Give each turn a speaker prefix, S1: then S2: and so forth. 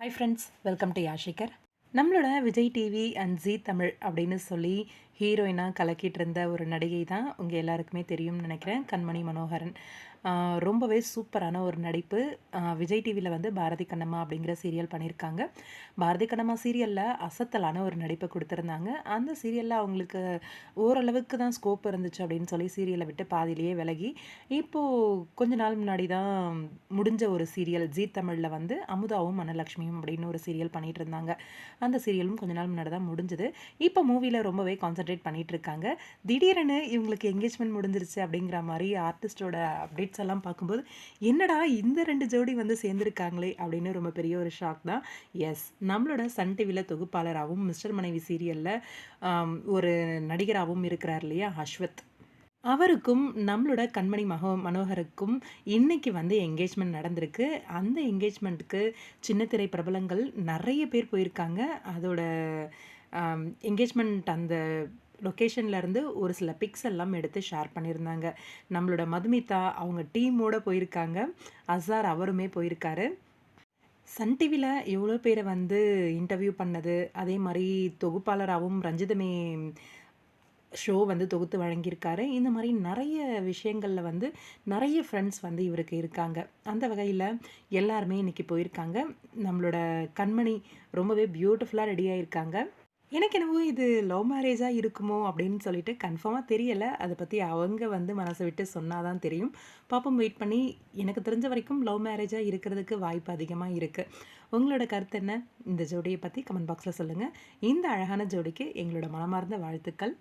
S1: Hi friends, welcome to யாஷிகர். நம்மளோட Vijay TV and Zee Tamil அப்படின்னு சொல்லி ஹீரோயினாக கலக்கிட்டு இருந்த ஒரு நடிகை தான் உங்கள் எல்லாருக்குமே தெரியும்னு நினைக்கிறேன், கண்மணி மனோகரன். ரொம்பவே சூப்பரான ஒரு நடிப்பு. விஜய் டிவியில் வந்து பாரதி கண்ணம்மா அப்படிங்கிற சீரியல் பண்ணியிருக்காங்க. பாரதி கண்ணம்மா சீரியலில் அசத்தலான ஒரு நடிப்பை கொடுத்துருந்தாங்க. அந்த சீரியலில் அவங்களுக்கு ஓரளவுக்கு தான் ஸ்கோப் இருந்துச்சு அப்படின்னு சொல்லி சீரியலை விட்டு பாதியிலேயே விலகி இப்போது கொஞ்ச நாள் முன்னாடி தான் முடிஞ்ச ஒரு சீரியல் ஜீ தமிழில் வந்து அமுதாவும் மனலட்சுமியும் அப்படின்னு ஒரு சீரியல் பண்ணிகிட்டு இருந்தாங்க. அந்த சீரியலும் கொஞ்ச நாள் முன்னாடி தான் முடிஞ்சது. இப்போ மூவியில் ரொம்பவே கான்சென்ட்ரேட் பண்ணிகிட்டு இருக்காங்க. திடீரெனு இவங்களுக்கு என்கேஜ்மெண்ட் முடிஞ்சிருச்சு அப்படிங்கிற மாதிரி ஆர்டிஸ்டோட அப்டேட்ஸ் எல்லாம் பார்க்கும்போது, என்னடா இந்த 2 ஜோடி வந்து சேர்ந்துருக்காங்களே அப்படின்னு ரொம்ப பெரிய ஒரு ஷாக் தான். எஸ், நம்மளோட சன் டிவியில் தொகுப்பாளராகவும் மிஸ்டர் மனைவி சீரியலில் ஒரு நடிகராகவும் இருக்கிறார் இல்லையா அஸ்வத், அவருக்கும் நம்மளோட கண்மணி மனோகருக்கும் இன்னைக்கு வந்து என்கேஜ்மெண்ட் நடந்திருக்கு. அந்த என்கேஜ்மெண்ட்டுக்கு சின்ன திரை பிரபலங்கள் நிறைய பேர் போயிருக்காங்க. அதோட என்கேஜ்மெண்ட் அந்த லொக்கேஷன்லேருந்து ஒரு சில பிக்ஸ் எல்லாம் எடுத்து ஷேர் பண்ணியிருந்தாங்க. நம்மளோட மதுமிதா அவங்க டீமோடு போயிருக்காங்க. அசார் அவருமே போயிருக்காரு. சன் டிவியில் எவ்வளோ பேரை வந்து இன்டர்வியூ பண்ணது, அதே மாதிரி தொகுப்பாளராகவும் ரஞ்சிதமே ஷோ வந்து தொகுத்து வழங்கியிருக்காரு. இந்த மாதிரி நிறைய விஷயங்களில் வந்து நிறைய ஃப்ரெண்ட்ஸ் வந்து இவருக்கு இருக்காங்க. அந்த வகையில் எல்லாருமே இன்றைக்கி போயிருக்காங்க. நம்மளோட கண்மணி ரொம்பவே பியூட்டிஃபுல்லாக ரெடி ஆகியிருக்காங்க. எனக்கு என்னவோ இது லவ் மேரேஜாக இருக்குமோ அப்படின்னு சொல்லிட்டு கன்ஃபார்மாக தெரியலை. அதை பற்றி அவங்க வந்து மனசை விட்டு சொன்னால் தான் தெரியும். பாப்போம், வெயிட் பண்ணி. எனக்கு தெரிஞ்ச வரைக்கும் லவ் மேரேஜாக இருக்கிறதுக்கு வாய்ப்பு அதிகமாக இருக்குது. உங்களோட கருத்து என்ன? இந்த ஜோடியை பற்றி கமெண்ட் பாக்ஸில் சொல்லுங்கள். இந்த அழகான ஜோடிக்கு எங்களோட மனமார்ந்த வாழ்த்துக்கள்.